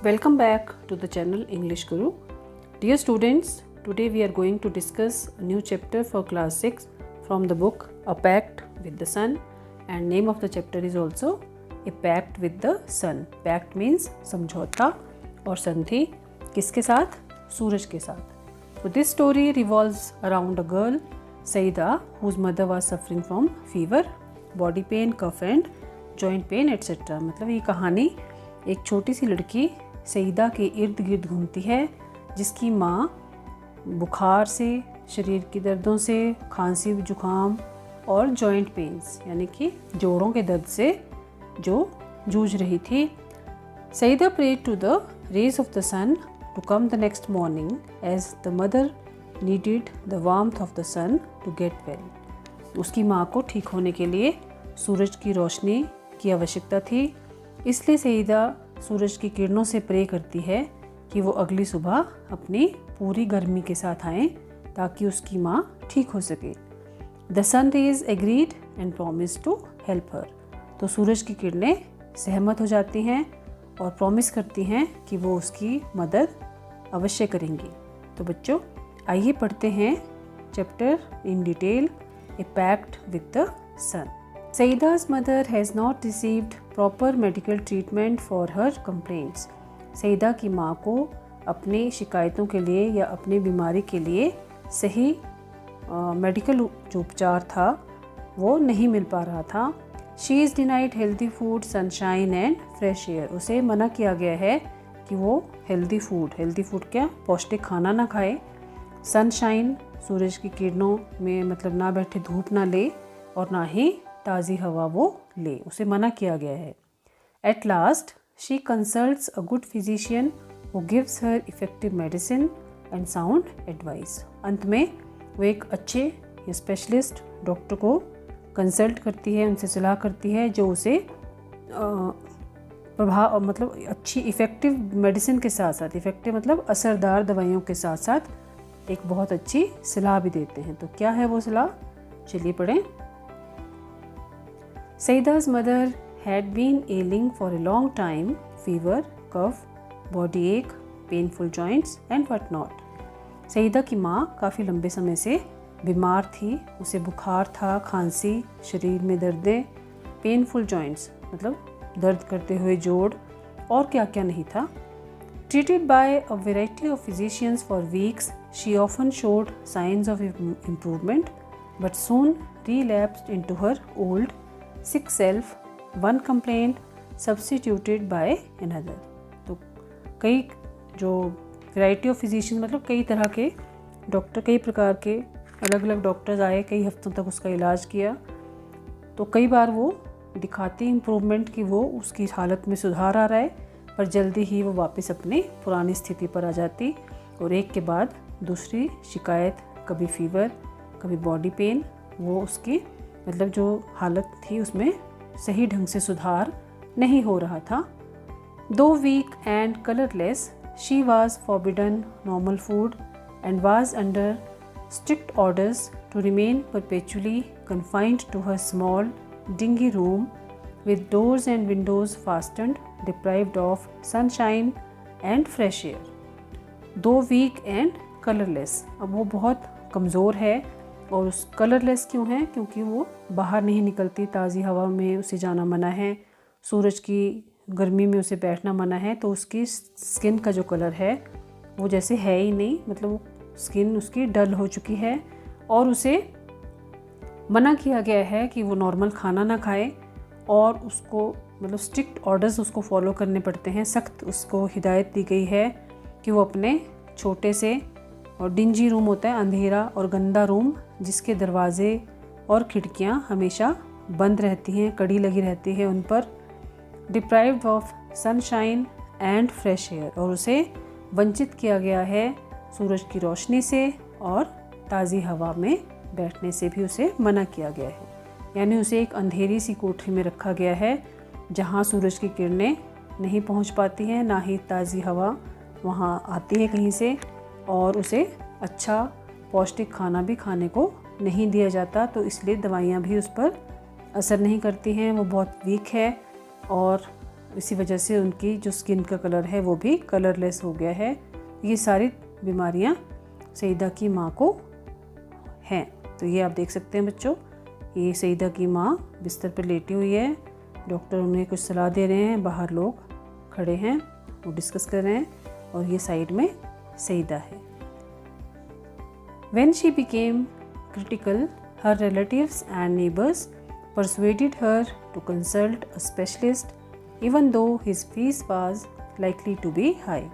Welcome back to the channel English Guru. Dear students, today we are going to discuss a new chapter for class 6 from the book A Pact with the Sun, and name of the chapter is also A Pact with the Sun. Pact means समझौता और संधि किसके साथ? सूरज के साथ. So this story revolves around a girl, Saida, whose mother was suffering from fever, body pain, cough and joint pain etc. मतलब ये कहानी एक छोटी सी लड़की सईदा के इर्द गिर्द घूमती है जिसकी माँ बुखार से, शरीर की दर्दों से, खांसी जुकाम और जॉइंट पेन्स यानी कि जोड़ों के दर्द से जो जूझ रही थी. Saida prayed to the rays of the sun to come the next morning as the mother needed the warmth of the sun to get well. उसकी माँ को ठीक होने के लिए सूरज की रोशनी की आवश्यकता थी, इसलिए सईदा सूरज की किरणों से प्रे करती है कि वो अगली सुबह अपनी पूरी गर्मी के साथ आएँ ताकि उसकी माँ ठीक हो सके. The sun rays agreed and promise to help her. तो सूरज की किरणें सहमत हो जाती हैं और प्रॉमिस करती हैं कि वो उसकी मदद अवश्य करेंगी. तो बच्चों आइए पढ़ते हैं chapter in detail, a pact with the sun. Saida's mother has not received proper medical treatment for her complaints. Saida की माँ को अपनी शिकायतों के लिए या अपनी बीमारी के लिए सही मेडिकल जो उपचार था वो नहीं मिल पा रहा था. She is denied healthy food, sunshine and fresh air. उसे मना किया गया है कि वो हेल्दी फूड क्या, पौष्टिक खाना ना खाए, सनशाइन सूरज की किरणों में मतलब ना बैठे, धूप ना ले और ना ही ताज़ी हवा वो ले, उसे मना किया गया है. At last she consults a good physician who gives her effective medicine and sound advice. अंत में वो एक अच्छे स्पेशलिस्ट डॉक्टर को कंसल्ट करती है, उनसे सलाह करती है जो उसे प्रभाव मतलब अच्छी इफ़ेक्टिव मेडिसिन के साथ साथ, इफ़ेक्टिव मतलब असरदार दवाइयों के साथ साथ एक बहुत अच्छी सलाह भी देते हैं. तो क्या है वो सलाह, चलिए पढ़ें. Saida's mother had been ailing for a long time, fever, cough, body ache, painful joints and what not. Saeeda की माँ काफ़ी लंबे समय से बीमार थी, उसे बुखार था, खांसी, शरीर में दर्दें, पेनफुल जॉइंट्स मतलब दर्द करते हुए जोड़ और क्या क्या नहीं था. Treated by a variety of physicians for weeks, she often showed signs of improvement, but soon relapsed into her old sick self, one complaint substituted by another. तो कई जो वैरायटी ऑफ फिजिशियन मतलब कई तरह के डॉक्टर, कई प्रकार के अलग अलग डॉक्टर्स आए, कई हफ्तों तक उसका इलाज किया. तो कई बार वो दिखाती इम्प्रूवमेंट कि वो उसकी हालत में सुधार आ रहा है, पर जल्दी ही वो वापस अपनी पुरानी स्थिति पर आ जाती और एक के बाद दूसरी शिकायत, कभी फीवर, कभी बॉडी पेन, वो उसकी मतलब जो हालत थी उसमें सही ढंग से सुधार नहीं हो रहा था. Though weak and colourless, she was forbidden normal food and was under strict orders to remain perpetually confined to her small dingy room with doors and windows fastened, deprived of sunshine and fresh air. Though weak and colourless, अब वो बहुत कमज़ोर है और उस colourless क्यों है, क्योंकि वो बाहर नहीं निकलती, ताज़ी हवा में उसे जाना मना है, सूरज की गर्मी में उसे बैठना मना है, तो उसकी स्किन का जो कलर है वो जैसे है ही नहीं, मतलब स्किन उसकी डल हो चुकी है और उसे मना किया गया है कि वो नॉर्मल खाना ना खाए और उसको मतलब स्ट्रिक्ट ऑर्डर्स उसको फॉलो करने पड़ते हैं. सख्त उसको हिदायत दी गई है कि वो अपने छोटे से और डिंजी रूम होता है, अंधेरा और गंदा रूम जिसके दरवाजे और खिड़कियां हमेशा बंद रहती हैं, कड़ी लगी रहती है उन पर, deprived of sunshine and fresh air, और उसे वंचित किया गया है सूरज की रोशनी से और ताज़ी हवा में बैठने से भी उसे मना किया गया है. यानी उसे एक अंधेरी सी कोठरी में रखा गया है जहाँ सूरज की किरणें नहीं पहुँच पाती हैं, ना ही ताज़ी हवा वहाँ आती है कहीं से, और उसे अच्छा पौष्टिक खाना भी खाने को नहीं दिया जाता. तो इसलिए दवाइयाँ भी उस पर असर नहीं करती हैं, वो बहुत वीक है और इसी वजह से उनकी जो स्किन का कलर है वो भी कलरलेस हो गया है। ये सारी बीमारियां सईदा की माँ को हैं। तो ये आप देख सकते हैं बच्चों, ये सईदा की माँ बिस्तर पर लेटी हुई है, डॉक्टर उन्हें कुछ सलाह दे रहे हैं, बाहर लोग खड़े हैं वो डिस्कस कर रहे हैं और ये साइड में सईदा है। When she became critical, her relatives and neighbors persuaded her to consult a specialist, even though his fees was likely to be high.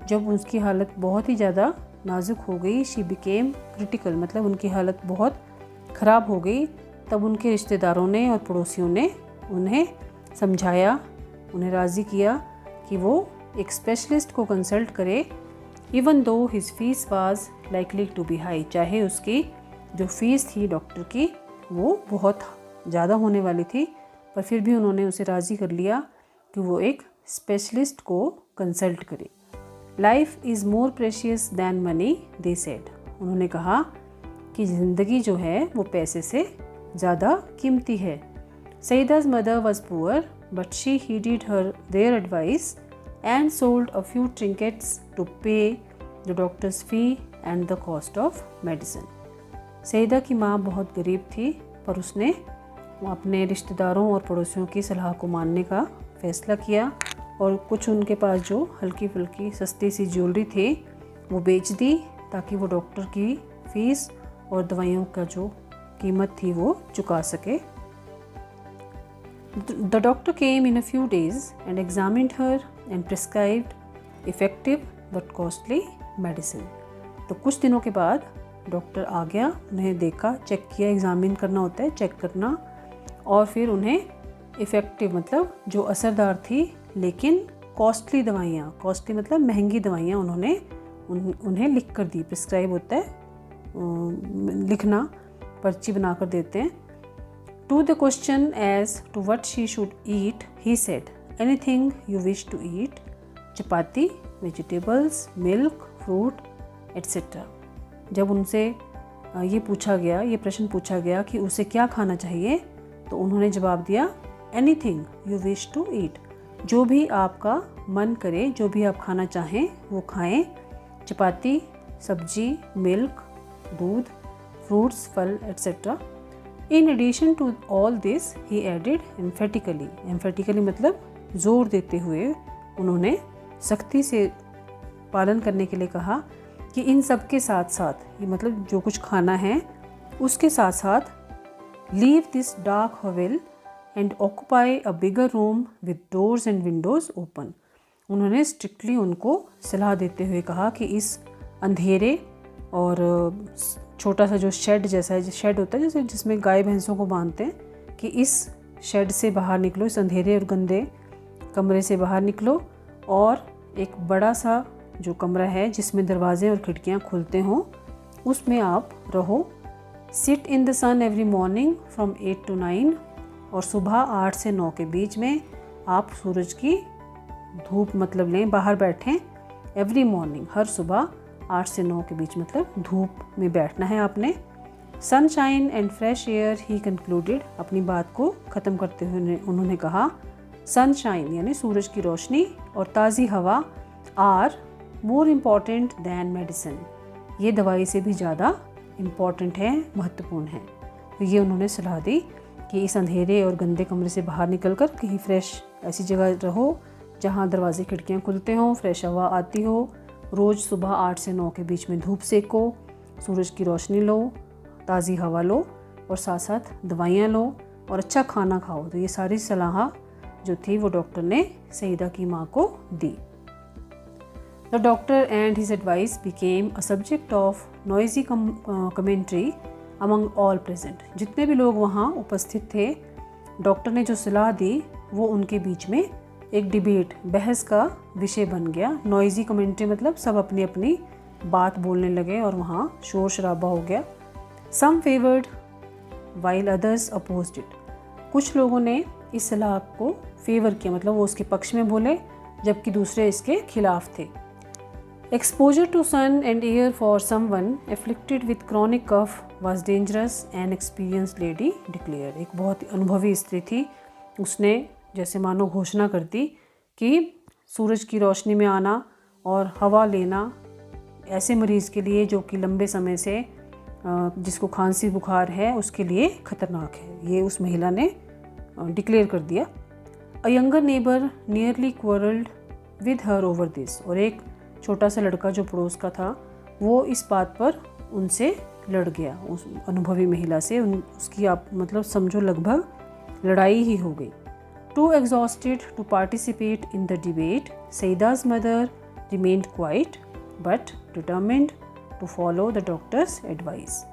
जब उसकी हालत बहुत ही ज़्यादा नाजुक हो गई, she became critical मतलब उनकी हालत बहुत ख़राब हो गई, तब उनके रिश्तेदारों ने और पड़ोसियों ने उन्हें समझाया, उन्हें राज़ी किया कि वो एक स्पेशलिस्ट को कंसल्ट करे। Even though his fees was likely to be high, चाहे उसकी जो फ़ीस थी डॉक्टर की वो बहुत ज़्यादा होने वाली थी, पर फिर भी उन्होंने उसे राज़ी कर लिया कि वो एक स्पेशलिस्ट को कंसल्ट करे। Life is more precious than money they said, उन्होंने कहा कि ज़िंदगी जो है वो पैसे से ज़्यादा कीमती है। सईदा's mother was poor, but she heeded their advice and sold a few trinkets to pay the doctor's fee and the cost of medicine. Saeeda की माँ बहुत गरीब थी, पर उसने अपने रिश्तेदारों और पड़ोसियों की सलाह को मानने का फ़ैसला किया और कुछ उनके पास जो हल्की फुल्की सस्ती सी ज्वेलरी थी वो बेच दी, ताकि वो डॉक्टर की फ़ीस और दवाइयों का जो कीमत थी वो चुका सके। The doctor came in a few days and examined her and prescribed effective but costly medicine. तो कुछ दिनों के बाद डॉक्टर आ गया, उन्हें देखा, चेक किया, एग्ज़ामिन करना होता है चेक करना, और फिर उन्हें इफ़ेक्टिव मतलब जो असरदार थी लेकिन कॉस्टली दवाइयाँ, कॉस्टली मतलब महंगी दवाइयाँ उन्हें लिख कर दी। प्रिस्क्राइब होता है लिखना, पर्ची बना कर देते हैं। To the question as to what she should eat, he said, anything you wish to eat, chapati, vegetables, milk, fruit, etc. जब उनसे ये प्रश्न पूछा गया कि उसे क्या खाना चाहिए, तो उन्होंने जवाब दिया anything you wish to eat, जो भी आपका मन करे, जो भी आप खाना चाहें वो खाएं। चपाती, सब्जी, मिल्क, दूध, फ्रूट्स, फल, etc. In addition to all this, he added emphatically. Emphatically मतलब जोर देते हुए उन्होंने सख्ती से पालन करने के लिए कहा कि इन सब के साथ साथ, ये मतलब जो कुछ खाना है उसके साथ साथ, leave this dark hovel and occupy a bigger room with doors and windows open. उन्होंने स्ट्रिक्टली उनको सलाह देते हुए कहा कि इस अंधेरे और छोटा सा जो शेड जैसा है, शेड होता है जैसे जिसमें गाय भैंसों को बांधते हैं, कि इस शेड से बाहर निकलो, इस अंधेरे और गंदे कमरे से बाहर निकलो और एक बड़ा सा जो कमरा है जिसमें दरवाजे और खिड़कियां खुलते हों उसमें आप रहो। Sit in the sun every morning from 8 to 9, और सुबह 8 से 9 के बीच में आप सूरज की धूप मतलब लें, बाहर बैठें। एवरी मॉर्निंग, हर सुबह 8 से 9 के बीच मतलब धूप में बैठना है आपने। Sunshine and fresh air, he concluded, अपनी बात को ख़त्म करते हुए उन्होंने कहा सनशाइन यानी सूरज की रोशनी और ताज़ी हवा are more important than medicine, ये दवाई से भी ज़्यादा इम्पॉर्टेंट है, महत्वपूर्ण है। तो ये उन्होंने सलाह दी कि इस अंधेरे और गंदे कमरे से बाहर निकलकर कहीं फ्रेश ऐसी जगह रहो जहाँ दरवाजे खिड़कियाँ खुलते हों, फ्रेश हवा आती हो। रोज़ सुबह 8 से 9 के बीच में धूप सेको, सूरज की रोशनी लो, ताज़ी हवा लो और साथ साथ दवाइयाँ लो और अच्छा खाना खाओ। तो ये सारी सलाह जो थी वो डॉक्टर ने सईदा की माँ को दी। The doctor and his advice became a subject of noisy commentary among all present. जितने भी लोग वहाँ उपस्थित थे, डॉक्टर ने जो सलाह दी वो उनके बीच में एक डिबेट, बहस का विषय बन गया। नॉइजी कमेंट्री मतलब सब अपनी अपनी बात बोलने लगे और वहाँ शोर शराबा हो गया। Some favoured while others opposed it, कुछ लोगों ने इस सलाह को फेवर किया मतलब वो उसके पक्ष में बोले, जबकि दूसरे इसके खिलाफ थे। Exposure to sun and air for someone afflicted with chronic cough was dangerous, an experienced lady declare. एक बहुत अनुभवी स्त्री थी, उसने जैसे मानो घोषणा कर दी कि सूरज की रोशनी में आना और हवा लेना ऐसे मरीज़ के लिए जो कि लंबे समय से जिसको खांसी बुखार है उसके लिए ख़तरनाक है, ये उस महिला ने डिक्लेयर कर दिया। A younger neighbour nearly quarrelled with her over this, और एक छोटा सा लड़का जो पड़ोस का था वो इस बात पर उनसे लड़ गया, उस अनुभवी महिला से उसकी आप मतलब समझो लगभग लड़ाई ही हो गई। Too exhausted to participate in the debate, Saida's mother remained quiet but determined to follow the doctor's advice.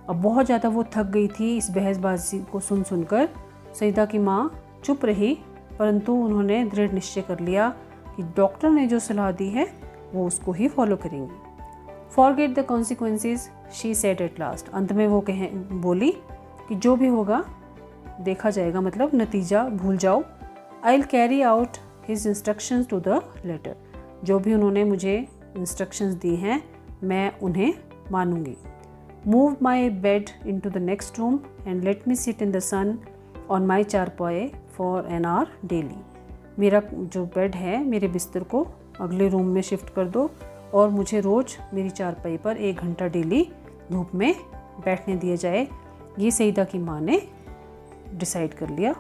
अब बहुत ज़्यादा वो थक गई थी इस बहसबाजी को सुनकर। सईदा की माँ चुप रही, परंतु उन्होंने दृढ़ निश्चय कर लिया कि डॉक्टर ने जो सलाह दी है वो उसको ही फॉलो करेंगी। Forget the consequences she said at last, अंत में वो बोली कि जो भी होगा देखा जाएगा, मतलब नतीजा भूल जाओ। I will carry out his instructions to the letter, जो भी उन्होंने मुझे इंस्ट्रक्शंस दी हैं मैं उन्हें मानूंगी। Move my bed into the next room and let me sit in the sun on my charpai for an our daily. मेरा जो बेड है, मेरे बिस्तर को अगले रूम में शिफ्ट कर दो और मुझे रोज़ मेरी चारपाई पर 1 घंटा डेली धूप में बैठने दिया जाए। ये सईदा की माँ ने डिसाइड कर लिया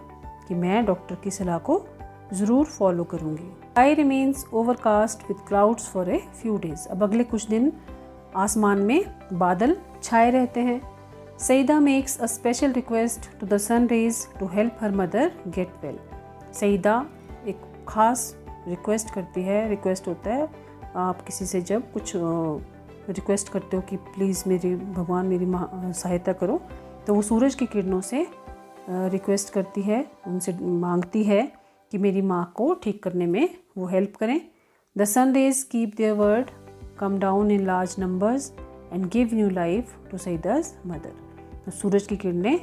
कि मैं डॉक्टर की सलाह को ज़रूर फॉलो करूँगी। I remains overcast with clouds for a few days, अब अगले कुछ दिन आसमान में बादल छाए रहते हैं। Saida makes a special request to the sun rays to help her mother get well. Saida एक ख़ास रिक्वेस्ट करती है, रिक्वेस्ट होता है आप किसी से जब कुछ रिक्वेस्ट करते हो कि प्लीज़ मेरी भगवान मेरी सहायता करो, तो वो सूरज की किरणों से रिक्वेस्ट करती है, उनसे मांगती है कि मेरी माँ को ठीक करने में वो हेल्प करें। The sun rays keep their word, come down in large numbers and give new life to Saida's mother. तो सूरज की किरणें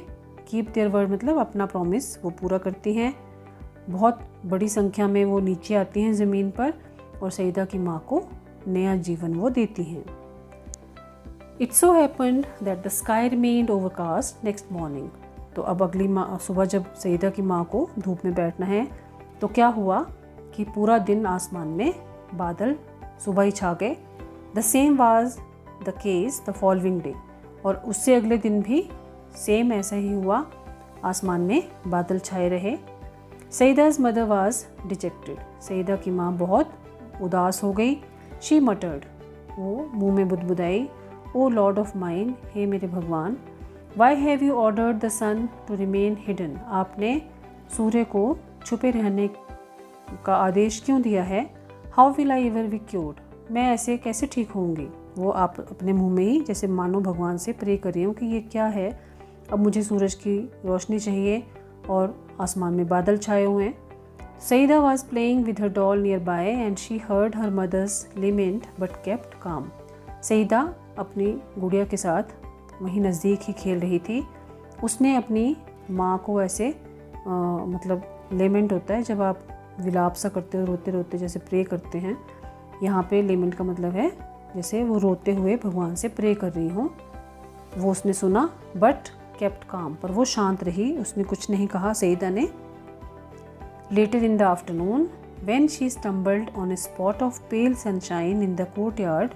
कीप देयर वर्ड मतलब अपना प्रॉमिस वो पूरा करती हैं, बहुत बड़ी संख्या में वो नीचे आती हैं ज़मीन पर और सईदा की माँ को नया जीवन वो देती हैं। It so happened that the sky remained overcast next morning. तो अब अगली सुबह जब सईदा की माँ को धूप में बैठना है तो क्या हुआ कि पूरा दिन आसमान में बादल सुबह ही छा गए। The same was the case the following day, और उससे अगले दिन भी सेम ऐसा ही हुआ, आसमान में बादल छाए रहे। सईदा's मदर वाज डिजेक्टेड, सईदा की माँ बहुत उदास हो गई। शी मटर्ड, वो मुंह में बुदबुदाई, ओ लॉर्ड ऑफ माइन, हे मेरे भगवान, why have you ordered the sun to remain hidden, आपने सूर्य को छुपे रहने का आदेश क्यों दिया है। How will I ever be cured, मैं ऐसे कैसे ठीक होंगी। वो आप अपने मुंह में ही जैसे मानो भगवान से प्रे कर रही हूँ कि ये क्या है, अब मुझे सूरज की रोशनी चाहिए और आसमान में बादल छाए हुए हैं। Saida was playing with her doll nearby and she heard her mother's lament but kept calm. Saida अपनी गुड़िया के साथ वहीं नज़दीक ही खेल रही थी। उसने अपनी माँ को ऐसे मतलब लेमेंट होता है जब आप विलाप सा करते हो, रोते रोते जैसे प्रे करते हैं, यहाँ पे लेमेंट का मतलब है जैसे वो रोते हुए भगवान से प्रे कर रही हूँ। वो उसने सुना बट केप्ट काम, पर वो शांत रही, उसने कुछ नहीं कहा सईदा ने। Later in the afternoon when she stumbled on a spot of pale sunshine in the courtyard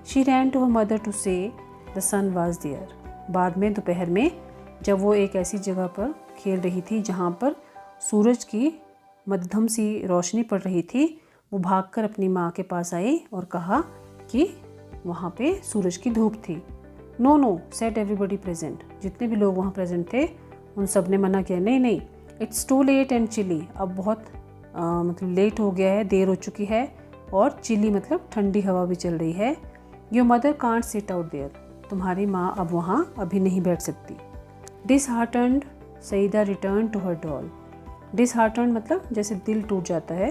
she ran to her mother to say the sun was there. बाद में दोपहर में जब वो एक ऐसी जगह पर खेल रही थी जहाँ पर सूरज की मध्यम सी रोशनी पड़ रही थी, वो भागकर अपनी माँ के पास आई और कहा कि वहाँ पे सूरज की धूप थी। No no said everybody present, जितने भी लोग वहाँ प्रेजेंट थे उन सब ने मना किया, नहीं नहीं, it's too late and chilly, अब बहुत मतलब लेट हो गया है, देर हो चुकी है और चिली मतलब ठंडी हवा भी चल रही है। Your mother can't sit out there, तुम्हारी माँ अब वहाँ अभी नहीं बैठ सकती। Disheartened Saida return to her doll. Disheartened मतलब जैसे दिल टूट जाता है,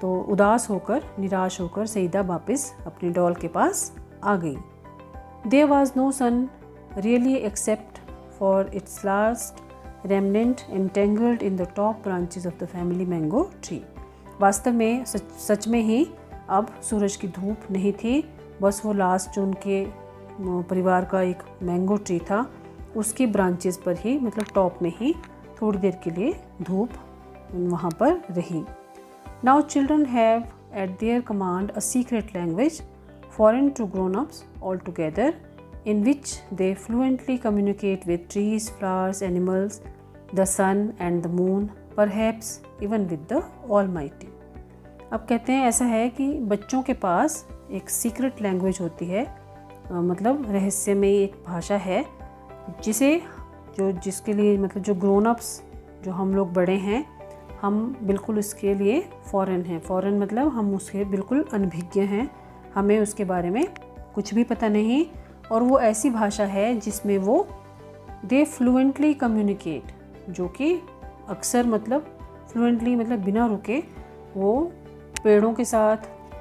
तो उदास होकर निराश होकर सईदा वापस अपनी डॉल के पास आ गई। There was no sun really except for its last remnant entangled in the top branches of the family mango tree. वास्तव में सच में ही अब सूरज की धूप नहीं थी, बस वो लास्ट जो उनके परिवार का एक मैंगो ट्री था उसकी ब्रांचेस पर ही मतलब टॉप में ही थोड़ी देर के लिए धूप वहाँ पर रही। Now children have at their command a secret language, foreign to grown-ups altogether, in which they fluently communicate with trees, flowers, animals, the sun and the moon, perhaps even with the Almighty. अब कहते हैं ऐसा है कि बच्चों के पास एक secret language होती है, मतलब रहस्यमयी एक भाषा है जिसके लिए मतलब जो ग्रोन अप्स, जो हम लोग बड़े हैं, हम बिल्कुल उसके लिए फ़ॉरेन हैं। फ़ॉरेन मतलब हम उसके बिल्कुल अनभिज्ञ हैं, हमें उसके बारे में कुछ भी पता नहीं। और वो ऐसी भाषा है जिसमें वो दे फ्लुएंटली कम्युनिकेट, जो कि अक्सर मतलब फ्लुएंटली मतलब बिना रुके वो पेड़ों के साथ,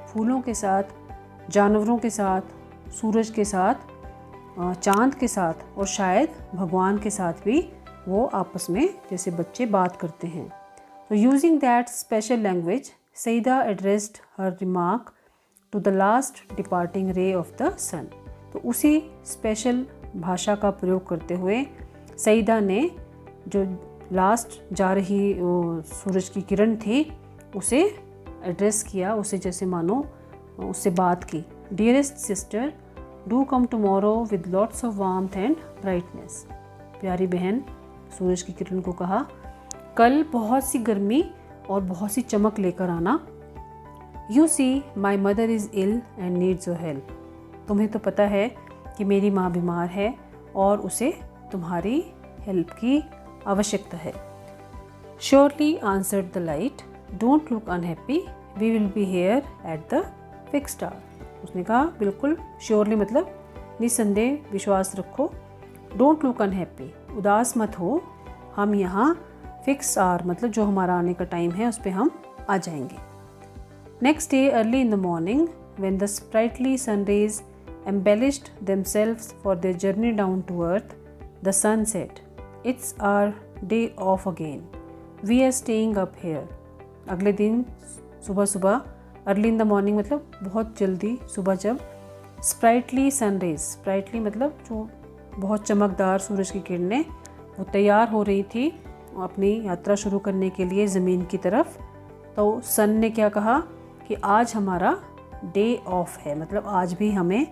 फूलों के साथ, जानवरों के साथ, सूरज के साथ, चांद के साथ और शायद भगवान के साथ भी वो आपस में जैसे बच्चे बात करते हैं। तो using that special language Saida addressed her remark to the last departing ray of the sun. तो उसी स्पेशल भाषा का प्रयोग करते हुए सईदा ने जो लास्ट जा रही सूरज की किरण थी उसे एड्रेस किया, उसे जैसे मानो उससे बात की। Dearest sister, do come tomorrow with lots of warmth and brightness. प्यारी बहन सूरज की किरण को कहा, कल बहुत सी गर्मी और बहुत सी चमक लेकर आना। You see my mother is ill and needs your help. तुम्हें तो पता है कि मेरी माँ बीमार है और उसे तुम्हारी हेल्प की आवश्यकता है। Surely answered the light, don't look unhappy, we will be here at the fixed hour. उसने कहा बिल्कुल श्योरली मतलब निसंदेह विश्वास रखो, डोंट लुक अनहैप्पी उदास मत हो, हम यहाँ फिक्स आवर मतलब जो हमारा आने का टाइम है उस पर हम आ जाएंगे। Next day early in the morning when the sprightly sun rays embellished themselves for their journey down to earth, the sun said, "It's our day off again. We are staying up here." अगले दिन सुबह सुबह early in the morning मतलब बहुत जल्दी सुबह, जब sprightly sun rays, sprightly मतलब जो बहुत चमकदार सूरज की किरणें, वो तैयार हो रही थी अपनी यात्रा शुरू करने के लिए ज़मीन की तरफ। तो सन ने क्या कहा कि आज हमारा डे ऑफ है, मतलब आज भी हमें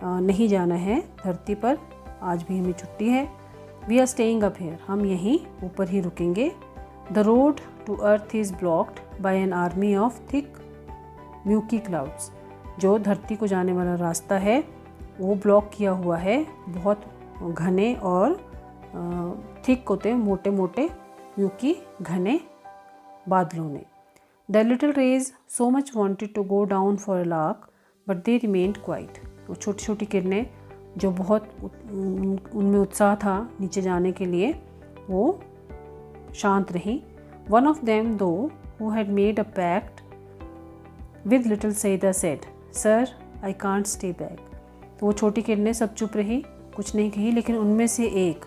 नहीं जाना है धरती पर, आज भी हमें छुट्टी है। We are staying up here, हम यहीं ऊपर ही रुकेंगे। The road to earth is blocked by an army of thick murky clouds. जो धरती को जाने वाला रास्ता है वो ब्लॉक किया हुआ है बहुत घने और थिक होते मोटे मोटे म्यूकी घने बादलों ने। The little rays so much wanted to go down for a lark but they remained quiet. वो छोटी छोटी किरणें जो बहुत उनमें उत्साह था नीचे जाने के लिए, वो शांत रहीं। One of them though who had made a pact with little Saida said, sir I can't stay back. तो वो छोटी किरणें सब चुप रही, कुछ नहीं कही, लेकिन उनमें से एक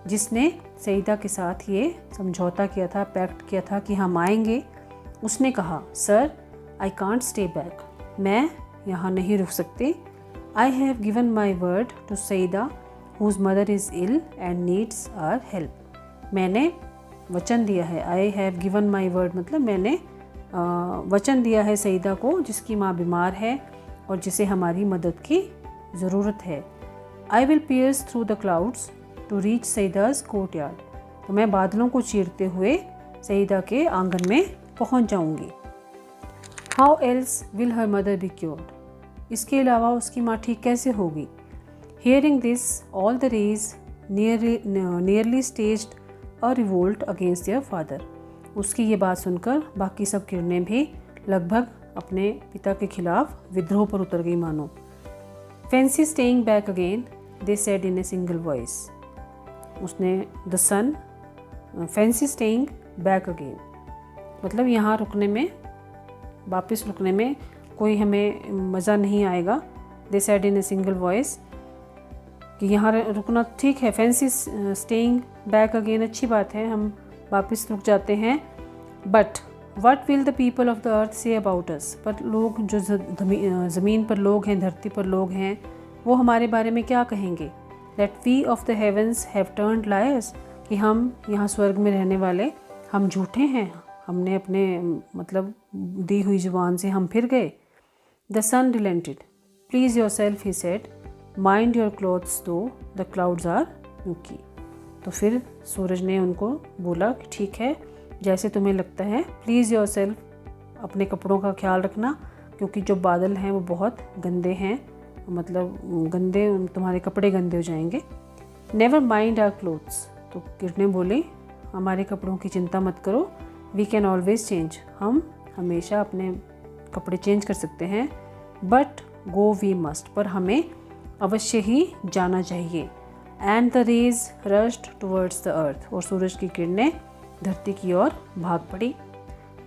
जिसने सईदा के साथ ये समझौता किया था, पैक्ट किया था कि हम आएंगे, उसने कहा, sir I can't stay back, मैं यहाँ नहीं रुक सकती। I have given my word to Saida whose mother is ill and needs our help. मैंने वचन दिया है, I have given my word मतलब मैंने वचन दिया है सईदा को जिसकी माँ बीमार है और जिसे हमारी मदद की ज़रूरत है। I will pierce through the clouds to reach Saida's courtyard. तो मैं बादलों को चीरते हुए सईदा के आंगन में पहुंच जाऊंगी। How else will her mother be cured. इसके अलावा उसकी माँ ठीक कैसे होगी। Hearing this all the rays nearly staged a revolt against their father. उसकी ये बात सुनकर बाकी सब किरणें भी लगभग अपने पिता के खिलाफ विद्रोह पर उतर गई मानो। Fancy staying back again they said in a single voice. उसने the sun fancy staying back again मतलब यहाँ रुकने में, वापस रुकने में कोई हमें मज़ा नहीं आएगा। दे said in a single voice कि यहाँ रुकना ठीक है, फैंसी स्टेइंग बैक अगेन अच्छी बात है, हम वापस रुक जाते हैं। But what will the people of the earth say about us. पर लोग जो ज़मीन पर लोग हैं, धरती पर लोग हैं, वो हमारे बारे में क्या कहेंगे। That we of the heavens have turned liars, कि हम यहाँ स्वर्ग में रहने वाले हम झूठे हैं, हमने अपने मतलब दी हुई जुबान से हम फिर गए। The sun relented, please yourself he said, mind your clothes though the clouds are यूकी। तो फिर सूरज ने उनको बोला कि ठीक है, जैसे तुम्हें लगता है, प्लीज़ योर सेल्फ, अपने कपड़ों का ख्याल रखना, क्योंकि जो बादल हैं वो बहुत गंदे हैं, मतलब गंदे, तुम्हारे कपड़े गंदे हो जाएंगे। नेवर माइंड आवर क्लोथ्स, तो किरणें बोली हमारे कपड़ों की चिंता मत करो, वी कैन ऑलवेज चेंज, हम हमेशा अपने कपड़े चेंज कर सकते हैं। बट गो वी मस्ट, पर हमें अवश्य ही जाना चाहिए। And the rays rushed towards the earth, और सूरज की किरणें धरती की ओर भाग पड़ी।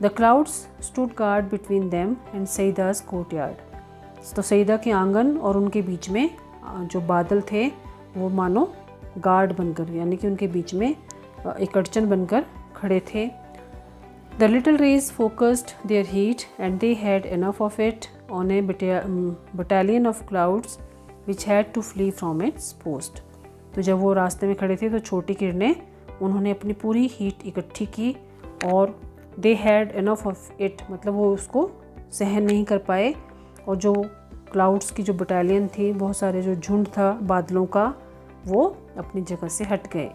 The clouds stood guard between them and Saida's courtyard, तो सईदा के आंगन और उनके बीच में जो बादल थे वो मानो गार्ड बनकर, यानी कि उनके बीच में एक अड़चन बनकर खड़े थे। The little rays focused their heat and they had enough of it on a battalion of clouds which had to flee from its post. तो जब वो रास्ते में खड़े थे तो छोटी किरणें, उन्होंने अपनी पूरी हीट इकट्ठी की और दे हैड इनफ ऑफ इट, मतलब वो उसको सहन नहीं कर पाए, और जो क्लाउड्स की जो बटालियन थी, बहुत सारे जो झुंड था बादलों का, वो अपनी जगह से हट गए।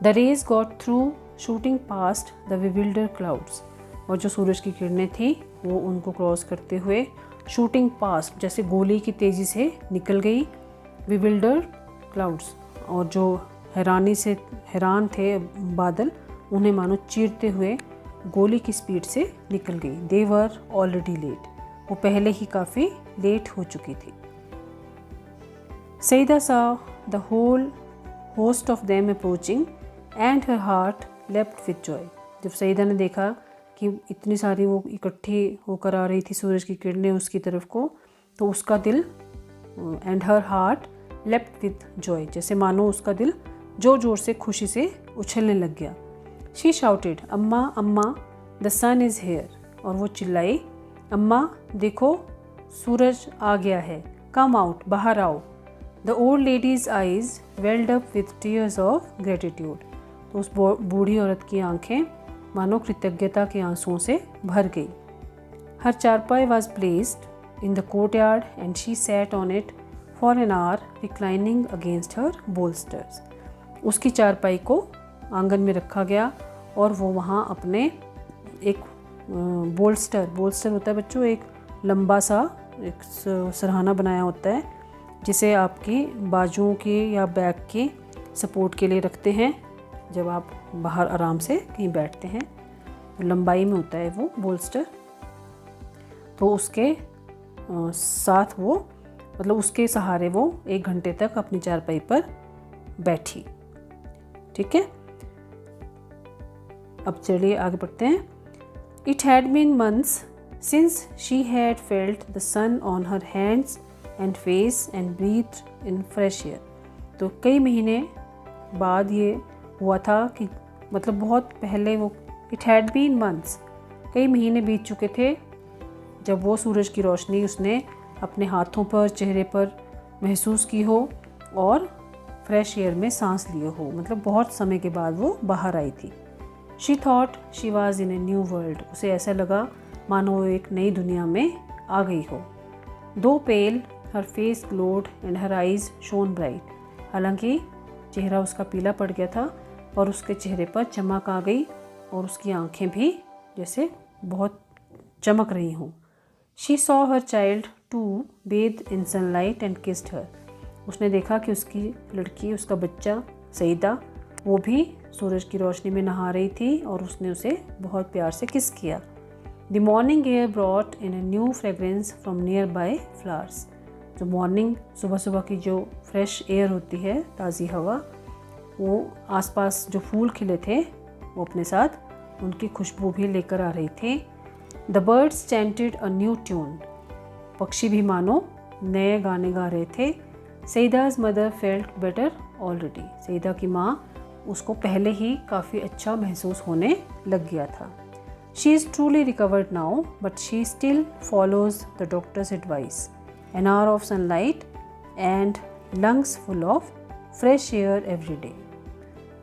The rays got through shooting past the bewildered clouds, और जो सूरज की किरणें थी वो उनको क्रॉस करते हुए शूटिंग पास्ट, जैसे गोली की तेज़ी से निकल गई। विविल्डर क्लाउड्स, और जो हैरान थे बादल, उन्हें मानो चीरते हुए गोली की स्पीड से निकल गई। दे वर ऑलरेडी लेट, वो पहले ही काफ़ी लेट हो चुकी थी। Saeeda saw the whole host of them approaching and her heart left with joy, जब सईदा ने देखा कि इतनी सारी वो इकट्ठी होकर आ रही थी सूरज की किरणें उसकी तरफ को, तो उसका दिल, and her heart left with Joy, जैसे मानो उसका दिल जोर जोर से खुशी से उछलने लग गया। शी शाउटेड, अम्मा अम्मा द सन इज़ हेयर, और वो चिल्लाई, अम्मा देखो सूरज आ गया है, कम आउट, बाहर आओ। The old ladies eyes weld up with tears of gratitude, तो उस बूढ़ी औरत की आंखें मानो कृतज्ञता के आंसुओं से भर गई। Her charpai was placed in the courtyard and she sat on it for an hour reclining against her bolsters, उसकी चारपाई को आंगन में रखा गया और वो वहाँ अपने एक बोल्स्टर होता है बच्चों, एक लंबा सा एक सरहाना बनाया होता है जिसे आपकी बाजुओं के या बैक के सपोर्ट के लिए रखते हैं जब आप बाहर आराम से कहीं बैठते हैं, लंबाई में होता है वो बोल्स्टर। तो उसके साथ वो, मतलब उसके सहारे वो 1 घंटे तक अपनी चारपाई पर बैठी। ठीक है, अब चलिए आगे बढ़ते हैं। It had been months since she had felt the sun on her hands and face and breathe in fresh air, तो कई महीने बाद ये हुआ था कि, मतलब बहुत पहले वो, इट हैड बीन मंथ्स, कई महीने बीत चुके थे जब वो सूरज की रोशनी उसने अपने हाथों पर, चेहरे पर महसूस की हो और फ्रेश एयर में सांस लिए हो, मतलब बहुत समय के बाद वो बाहर आई थी। She thought she was in a new world, उसे ऐसा लगा मानो वो एक नई दुनिया में आ गई हो। Though pale her face glowed and her eyes shone bright, हालांकि चेहरा उसका पीला पड़ गया था और उसके चेहरे पर चमक आ गई और उसकी आंखें भी जैसे बहुत चमक रही हों। She saw her child to bathe in sunlight and kissed her, उसने देखा कि उसकी लड़की, उसका बच्चा सईदा, वो भी सूरज की रोशनी में नहा रही थी और उसने उसे बहुत प्यार से किस किया। The morning air brought in a new fragrance from near by flowers, जो मॉर्निंग, सुबह सुबह की जो फ्रेश एयर होती है, ताज़ी हवा, वो आसपास जो फूल खिले थे वो अपने साथ उनकी खुशबू भी लेकर आ रही थी। The birds chanted a new tune, पक्षी भी मानो नए गाने गा रहे थे। Saida's mother felt better already, Saida की माँ उसको पहले ही काफ़ी अच्छा महसूस होने लग गया था। She is truly recovered now but she still follows the doctor's advice, an hour of sunlight and lungs full of fresh air every day.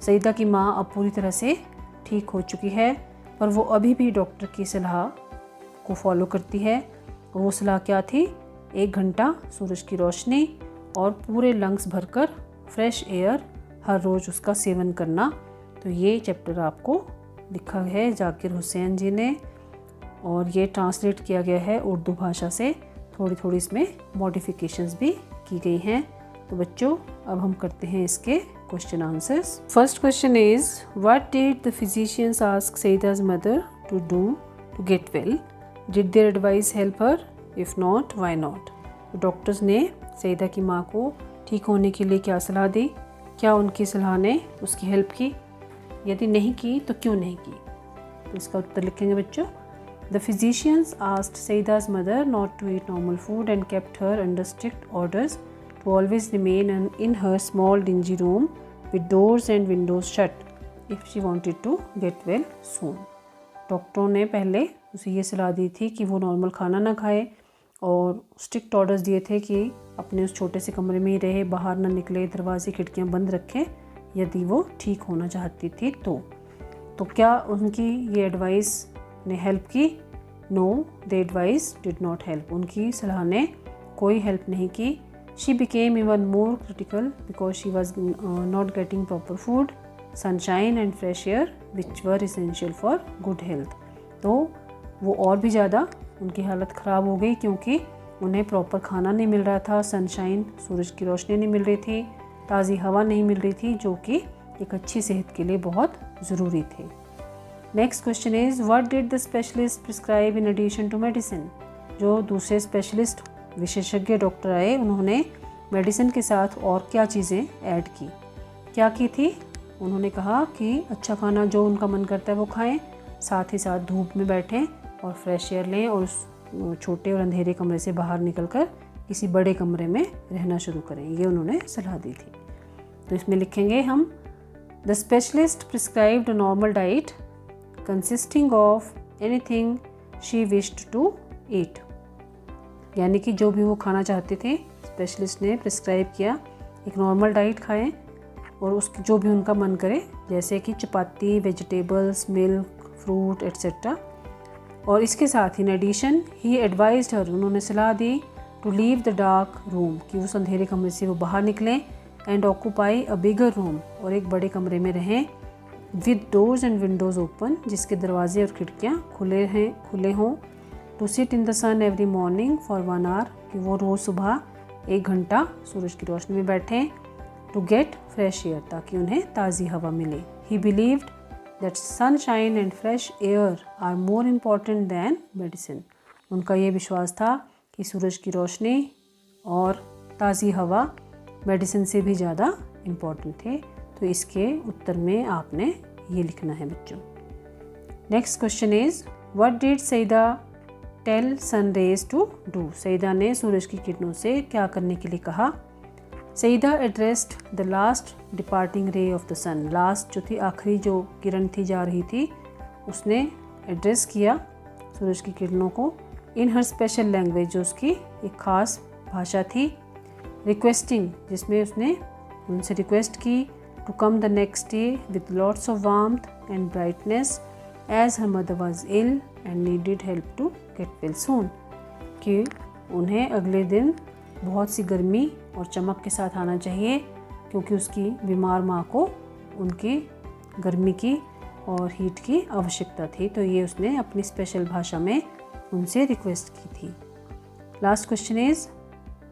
Saeeda की माँ अब पूरी तरह से ठीक हो चुकी है पर वो अभी भी डॉक्टर की सलाह को फॉलो करती है। और वो सलाह क्या थी? 1 घंटा सूरज की रोशनी और पूरे लंग्स भरकर फ्रेश एयर हर रोज़ उसका सेवन करना। तो ये चैप्टर आपको लिखा है जाकिर हुसैन जी ने और ये ट्रांसलेट किया गया है उर्दू भाषा से। थोड़ी थोड़ी इसमें मॉडिफिकेशंस भी की गई हैं। तो बच्चों अब हम करते हैं इसके question answers. First question is what did the physicians ask Saida's mother to do to get well? Did their advice help her? If not why not? Doctors ने सईदा की माँ को ठीक होने के लिए क्या सलाह दी? क्या उनकी सलाह ने उसकी हेल्प की? यदि नहीं की तो क्यों नहीं की? तो इसका उत्तर लिखेंगे बच्चों। The physicians asked Saida's mother not to eat normal food and kept her under strict orders to always remain in her small dingy room with doors and windows shut if she wanted to get well soon. डॉक्टरों ने पहले उसे ये सलाह दी थी कि वो normal खाना ना खाए और स्ट्रिक्ट ऑर्डर्स दिए थे कि अपने उस छोटे से कमरे में ही रहे, बाहर ना निकले, दरवाजे खिड़कियाँ बंद रखें यदि वो ठीक होना चाहती थी। तो क्या उनकी ये एडवाइस ने हेल्प की? No, the advice did not help. उनकी सलाह ने कोई हेल्प नहीं की। She became even more critical because she was not getting proper food, sunshine and fresh air which were essential for good health. तो वो और भी ज़्यादा उनकी हालत ख़राब हो गई क्योंकि उन्हें प्रॉपर खाना नहीं मिल रहा था, सनशाइन सूरज की रोशनी नहीं मिल रही थी, ताज़ी हवा नहीं मिल रही थी, जो कि एक अच्छी सेहत के लिए बहुत ज़रूरी थी। Next question is what did the specialist prescribe in addition to medicine? जो दूसरे स्पेशलिस्ट विशेषज्ञ डॉक्टर आए उन्होंने मेडिसिन के साथ और क्या चीज़ें ऐड की? क्या की थी? उन्होंने कहा कि अच्छा खाना जो उनका मन करता है वो खाएं, साथ ही साथ धूप में बैठें और फ्रेश एयर लें और उस छोटे और अंधेरे कमरे से बाहर निकलकर किसी बड़े कमरे में रहना शुरू करें। ये उन्होंने सलाह दी थी। तो इसमें लिखेंगे हम the specialist prescribed a normal diet consisting of anything she wished to eat. यानी कि जो भी वो खाना चाहते थे स्पेशलिस्ट ने प्रिस्क्राइब किया एक नॉर्मल डाइट खाएं और उसकी जो भी उनका मन करे, जैसे कि चपाती, वेजिटेबल्स, मिल्क, फ्रूट एट्सेट्रा। और इसके साथ ही in addition he advised her, उन्होंने सलाह दी to leave the dark room, कि उस अंधेरे कमरे से वो बाहर निकलें, and occupy a bigger room, और एक बड़े कमरे में रहें, with doors and windows open, जिसके दरवाजे और खिड़कियाँ खुले हों, to sit in the sun every morning for 1 hour, कि वो रोज़ सुबह 1 घंटा सूरज की रोशनी में बैठें, टू गेट फ्रेश एयर, ताकि उन्हें ताज़ी हवा मिले। He believed that sunshine and fresh air are more important than medicine. उनका ये विश्वास था कि सूरज की रोशनी और ताज़ी हवा मेडिसिन से भी ज़्यादा इम्पॉर्टेंट थे। तो इसके उत्तर में आपने ये लिखना है बच्चों। Next question is what did Saeeda tell sun rays to do? Saeeda ने सूरज की किरणों से क्या करने के लिए कहा? Saeeda addressed the last departing ray of the sun. Last जो थी, आखिरी जो किरण थी जा रही थी, उसने एड्रेस किया सूरज की किरणों को इन हर स्पेशल लैंग्वेज, जो उसकी एक ख़ास भाषा थी। रिक्वेस्टिंग, जिसमें उसने उनसे रिक्वेस्ट की to come the next day with lots of warmth and brightness as her mother was ill and needed help to get well soon, कि उन्हें अगले दिन बहुत सी गर्मी और चमक के साथ आना चाहिए क्योंकि उसकी बीमार माँ को उनकी गर्मी की और हीट की आवश्यकता थी। तो ये उसने अपनी स्पेशल भाषा में उनसे रिक्वेस्ट की थी। Last question is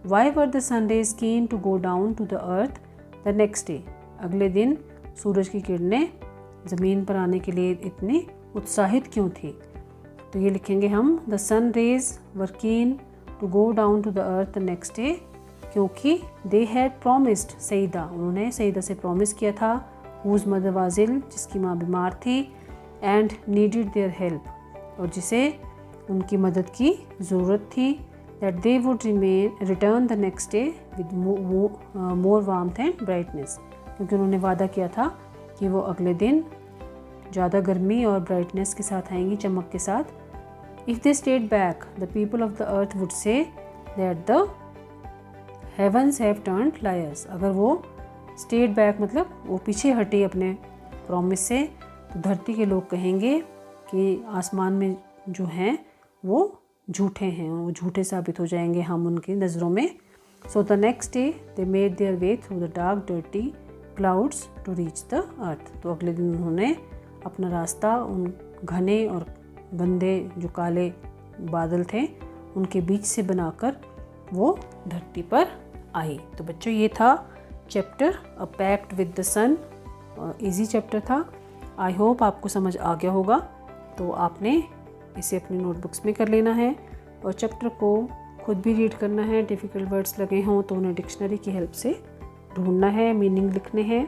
why were the sun rays keen to go down to the earth the next day? अगले दिन सूरज की किरणें ज़मीन पर आने के लिए इतनी उत्साहित क्यों थी? तो ये लिखेंगे हम the sun rays were keen to go down to the earth the next day, क्योंकि दे हैड प्रॉमिस्ड सईदा, उन्होंने सईदा से प्रॉमिस किया था, हुज मदर वाज इल, जिसकी माँ बीमार थी, एंड नीडेड देयर हेल्प, और जिसे उनकी मदद की ज़रूरत थी, that they would return the next day with more warmth and brightness, क्योंकि उन्होंने वादा किया था कि वो अगले दिन ज़्यादा गर्मी और ब्राइटनेस के साथ आएंगी, चमक के साथ। If they stayed back, the people of the earth would say that the heavens have turned liars. अगर वो stayed back मतलब वो पीछे हटे अपने प्रॉमिस से, तो धरती के लोग कहेंगे कि आसमान में जो हैं वो झूठे हैं, वो झूठे साबित हो जाएंगे हम उनकी नज़रों में। So the next day they made their way through the dark dirty clouds to reach the earth. तो अगले दिन उन्होंने अपना रास्ता उन घने और गंदे जो काले बादल थे उनके बीच से बनाकर वो धरती पर आई। तो बच्चों ये था chapter a pact with the sun. Easy chapter था। आई होप आपको समझ आ गया होगा। तो आपने इसे अपनी नोटबुक्स में कर लेना है और चैप्टर को खुद भी रीड करना है। डिफ़िकल्ट वर्ड्स लगे हों तो उन्हें डिक्शनरी की हेल्प से ढूंढना है, मीनिंग लिखने हैं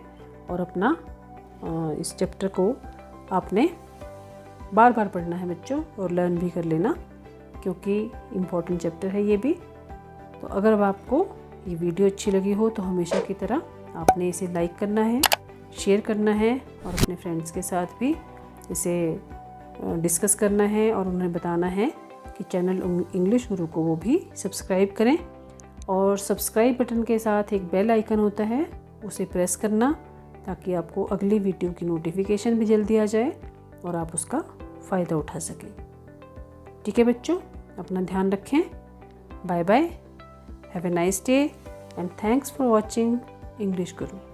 और अपना इस चैप्टर को आपने बार बार पढ़ना है बच्चों और लर्न भी कर लेना, क्योंकि इम्पॉर्टेंट चैप्टर है ये भी। तो अगर आपको ये वीडियो अच्छी लगी हो तो हमेशा की तरह आपने इसे लाइक करना है, शेयर करना है और अपने फ्रेंड्स के साथ भी इसे डिस्कस करना है और उन्हें बताना है कि चैनल इंग्लिश गुरु को वो भी सब्सक्राइब करें। और सब्सक्राइब बटन के साथ एक बेल आइकन होता है, उसे प्रेस करना ताकि आपको अगली वीडियो की नोटिफिकेशन भी जल्दी आ जाए और आप उसका फ़ायदा उठा सकें। ठीक है बच्चों, अपना ध्यान रखें। Bye bye, have a nice day and thanks for watching English Guru.